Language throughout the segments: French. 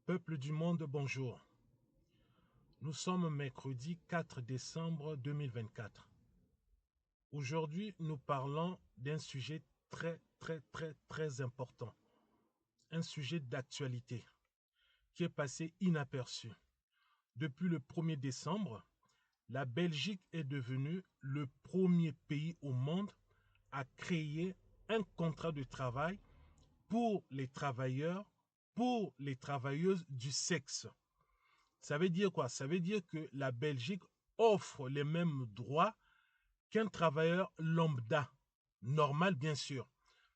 Peuple du monde, bonjour. Nous sommes mercredi 4 décembre 2024. Aujourd'hui, nous parlons d'un sujet très important. Un sujet d'actualité qui est passé inaperçu. Depuis le 1er décembre, la Belgique est devenue le premier pays au monde à créer un contrat de travail pour les travailleurs, pour les travailleuses du sexe. Ça veut dire quoi? Ça veut dire que la Belgique offre les mêmes droits qu'un travailleur lambda, normal bien sûr.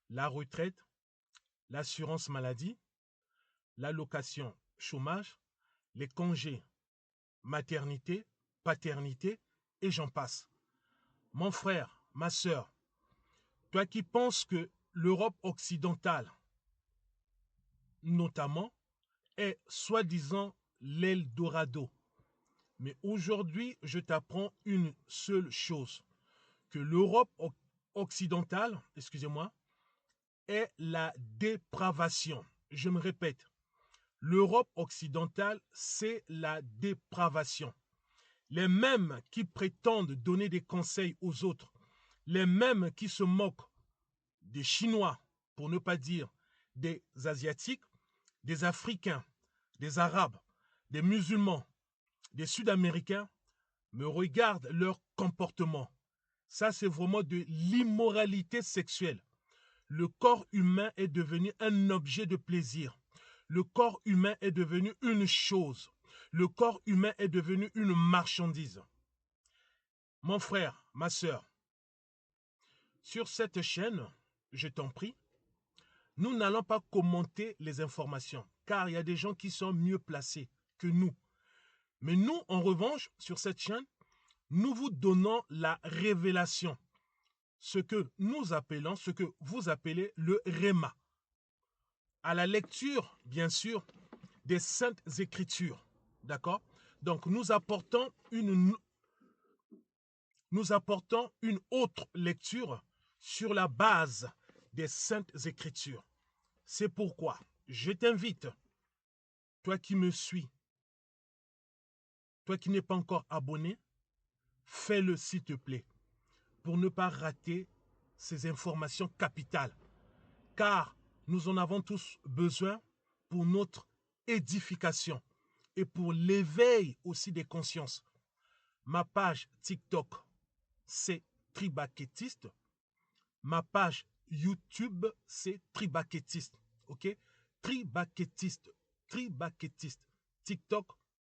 La retraite, l'assurance maladie, l'allocation chômage, les congés maternité, paternité et j'en passe. Mon frère, ma soeur, toi qui penses que l'Europe occidentale, notamment, est soi-disant l'Eldorado. Mais aujourd'hui, je t'apprends une seule chose, que l'Europe occidentale, excusez-moi, est la dépravation. Je me répète, l'Europe occidentale, c'est la dépravation. Les mêmes qui prétendent donner des conseils aux autres, les mêmes qui se moquent des Chinois, pour ne pas dire des Asiatiques, des Africains, des Arabes, des musulmans, des Sud-Américains, me regardent leur comportement. Ça, c'est vraiment de l'immoralité sexuelle. Le corps humain est devenu un objet de plaisir. Le corps humain est devenu une chose. Le corps humain est devenu une marchandise. Mon frère, ma soeur, sur cette chaîne, je t'en prie, nous n'allons pas commenter les informations, car il y a des gens qui sont mieux placés que nous. Mais nous, en revanche, sur cette chaîne, nous vous donnons la révélation, ce que nous appelons, ce que vous appelez le Réma, à la lecture, bien sûr, des Saintes Écritures. D'accord? Donc, nous apportons une autre lecture sur la base des Saintes Écritures. C'est pourquoi je t'invite, toi qui me suis, toi qui n'es pas encore abonné, fais-le s'il te plaît, pour ne pas rater ces informations capitales. Car nous en avons tous besoin pour notre édification et pour l'éveil aussi des consciences. Ma page TikTok, c'est Tribaquetiste. Ma page YouTube, c'est Tribaquetiste. Ok? Tribaquetiste. TikTok,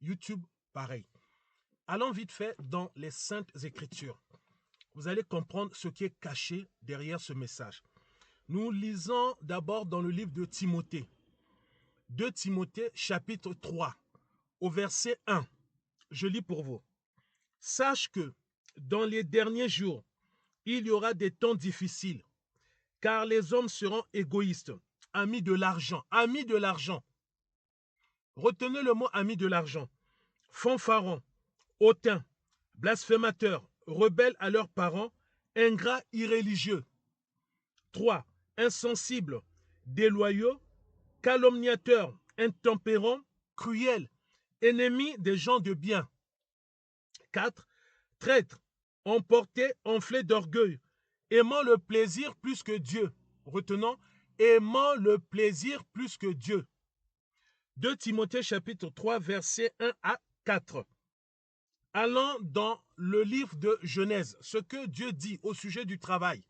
YouTube, pareil. Allons vite fait dans les Saintes Écritures. Vous allez comprendre ce qui est caché derrière ce message. Nous lisons d'abord dans le livre de Timothée. 2 Timothée chapitre 3, au verset 1. Je lis pour vous. Sache que dans les derniers jours, il y aura des temps difficiles, car les hommes seront égoïstes, amis de l'argent. Amis de l'argent. Retenez le mot amis de l'argent. Fanfarons, hautains, blasphémateurs, rebelles à leurs parents, ingrats, irréligieux. 3. Insensibles, déloyaux, calomniateurs, intempérants, cruels, ennemis des gens de bien. 4. Traîtres, emportés, enflés d'orgueil, aimant le plaisir plus que Dieu. Retenons, aimant le plaisir plus que Dieu. 2 Timothée chapitre 3, versets 1 à 4. Allons dans le livre de Genèse, ce que Dieu dit au sujet du travail.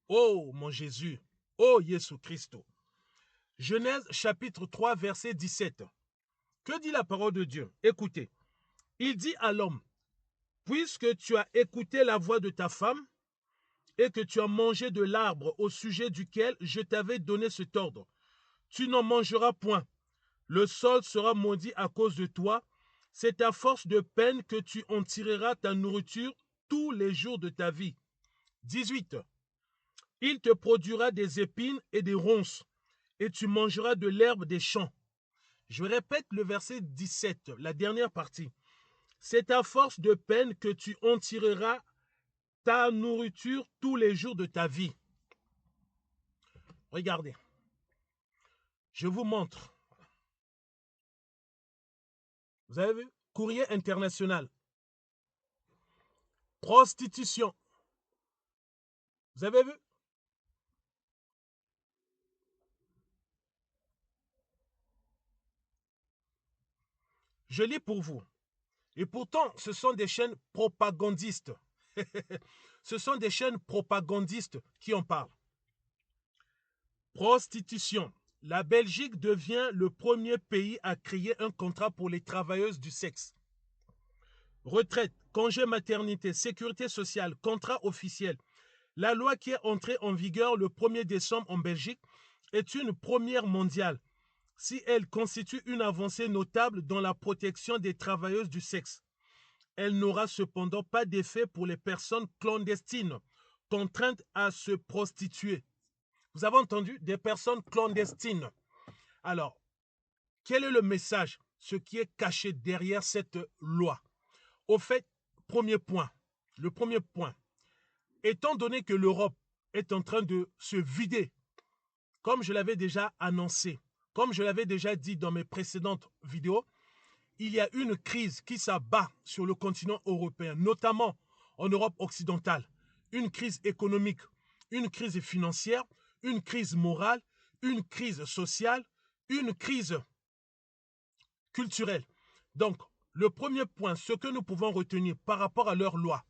Oh mon Jésus, oh Jésus Christ. Genèse chapitre 3, verset 17. Que dit la parole de Dieu? Écoutez, il dit à l'homme, puisque tu as écouté la voix de ta femme et que tu as mangé de l'arbre au sujet duquel je t'avais donné cet ordre, tu n'en mangeras point. Le sol sera maudit à cause de toi. C'est à force de peine que tu en tireras ta nourriture tous les jours de ta vie. 18. Il te produira des épines et des ronces, et tu mangeras de l'herbe des champs. Je répète le verset 17, la dernière partie. C'est à force de peine que tu en tireras ta nourriture tous les jours de ta vie. Regardez. Je vous montre. Vous avez vu? Courrier international. Prostitution. Vous avez vu? Je lis pour vous. Et pourtant, ce sont des chaînes propagandistes. Ce sont des chaînes propagandistes qui en parlent. Prostitution. La Belgique devient le premier pays à créer un contrat pour les travailleuses du sexe. Retraite, congé maternité, sécurité sociale, contrat officiel. La loi qui est entrée en vigueur le 1er décembre en Belgique est une première mondiale, si elle constitue une avancée notable dans la protection des travailleuses du sexe. Elle n'aura cependant pas d'effet pour les personnes clandestines contraintes à se prostituer. Vous avez entendu? Des personnes clandestines. Alors, quel est le message? Ce qui est caché derrière cette loi? Au fait, le premier point, étant donné que l'Europe est en train de se vider, comme je l'avais déjà annoncé, comme je l'avais déjà dit dans mes précédentes vidéos, il y a une crise qui s'abat sur le continent européen, notamment en Europe occidentale. Une crise économique, une crise financière, une crise morale, une crise sociale, une crise culturelle. Donc, le premier point, ce que nous pouvons retenir par rapport à leur loi,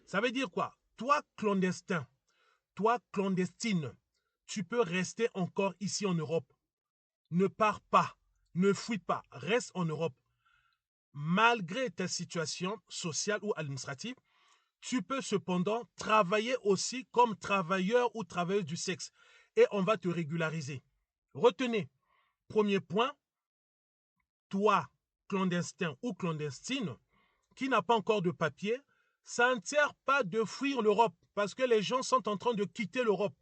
ça veut dire quoi? Toi, clandestin, toi, clandestine, tu peux rester encore ici en Europe. Ne pars pas, ne fuis pas, reste en Europe. Malgré ta situation sociale ou administrative, tu peux cependant travailler aussi comme travailleur ou travailleuse du sexe et on va te régulariser. Retenez, premier point, toi, clandestin ou clandestine, qui n'a pas encore de papier, ça ne sert pas de fuir l'Europe parce que les gens sont en train de quitter l'Europe.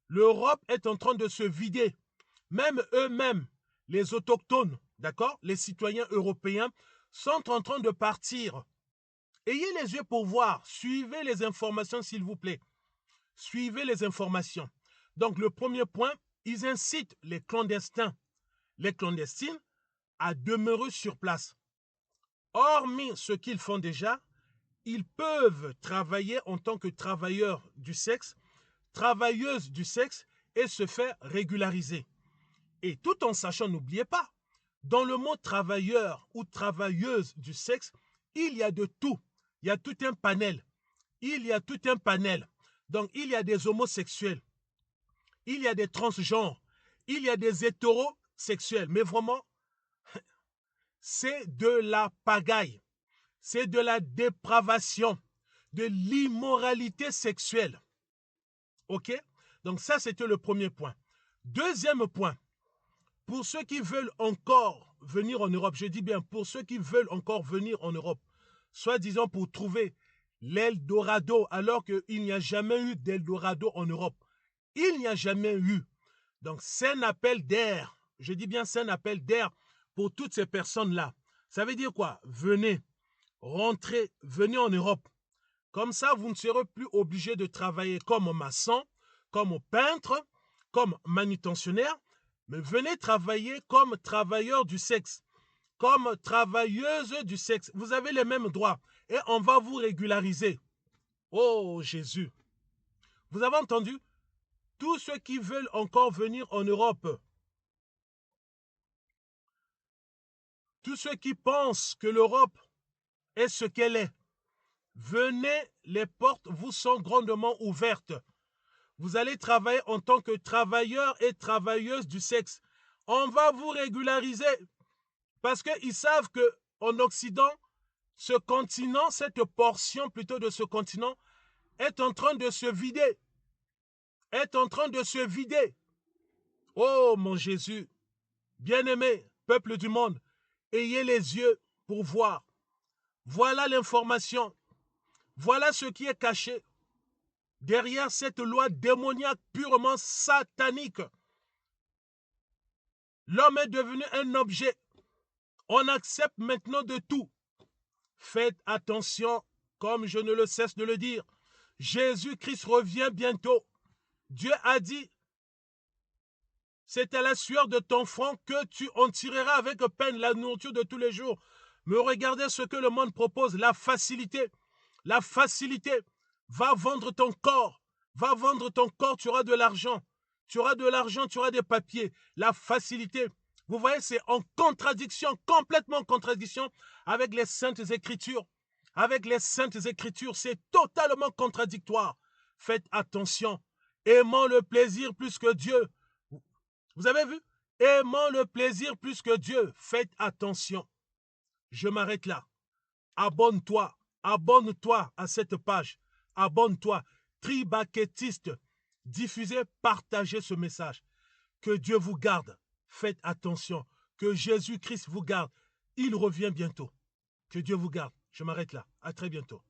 L'Europe est en train de se vider. Même eux-mêmes, les autochtones, d'accord, les citoyens européens, sont en train de partir. Ayez les yeux pour voir. Suivez les informations, s'il vous plaît. Suivez les informations. Donc, le premier point, ils incitent les clandestins, les clandestines, à demeurer sur place. Hormis ce qu'ils font déjà, ils peuvent travailler en tant que travailleurs du sexe, travailleuses du sexe et se faire régulariser. Et tout en sachant, n'oubliez pas, dans le mot travailleur ou travailleuse du sexe, il y a de tout. Il y a tout un panel. Il y a tout un panel. Donc, il y a des homosexuels, il y a des transgenres, il y a des hétérosexuels. Mais vraiment, c'est de la pagaille. C'est de la dépravation, de l'immoralité sexuelle. OK? Donc ça, c'était le premier point. Deuxième point, pour ceux qui veulent encore venir en Europe, je dis bien pour ceux qui veulent encore venir en Europe, soi-disant pour trouver l'Eldorado, alors qu'il n'y a jamais eu d'Eldorado en Europe. Il n'y a jamais eu. Donc c'est un appel d'air. Je dis bien c'est un appel d'air pour toutes ces personnes-là. Ça veut dire quoi? Venez, rentrez, venez en Europe. Comme ça, vous ne serez plus obligé de travailler comme maçon, comme peintre, comme manutentionnaire, mais venez travailler comme travailleur du sexe, comme travailleuse du sexe. Vous avez les mêmes droits et on va vous régulariser. Oh Jésus! Vous avez entendu? Tous ceux qui veulent encore venir en Europe, tous ceux qui pensent que l'Europe est ce qu'elle est, venez, les portes vous sont grandement ouvertes. Vous allez travailler en tant que travailleur et travailleuse du sexe. On va vous régulariser parce qu'ils savent qu'en Occident, ce continent, cette portion plutôt de ce continent, est en train de se vider. Est en train de se vider. Oh mon Jésus, bien-aimé, peuple du monde, ayez les yeux pour voir. Voilà l'information. Voilà ce qui est caché derrière cette loi démoniaque purement satanique. L'homme est devenu un objet. On accepte maintenant de tout. Faites attention, comme je ne le cesse de le dire. Jésus-Christ revient bientôt. Dieu a dit, c'est à la sueur de ton front que tu en tireras avec peine la nourriture de tous les jours. Mais regardez ce que le monde propose, la facilité. La facilité. Va vendre ton corps. Va vendre ton corps, tu auras de l'argent. Tu auras de l'argent, tu auras des papiers. La facilité. Vous voyez, c'est en contradiction, complètement en contradiction avec les Saintes Écritures. Avec les Saintes Écritures, c'est totalement contradictoire. Faites attention. Aimons le plaisir plus que Dieu. Vous avez vu? Aimons le plaisir plus que Dieu. Faites attention. Je m'arrête là. Abonne-toi. Abonne-toi à cette page. Abonne-toi. Tribaquettiste. Diffusez, partagez ce message. Que Dieu vous garde. Faites attention. Que Jésus-Christ vous garde. Il revient bientôt. Que Dieu vous garde. Je m'arrête là. À très bientôt.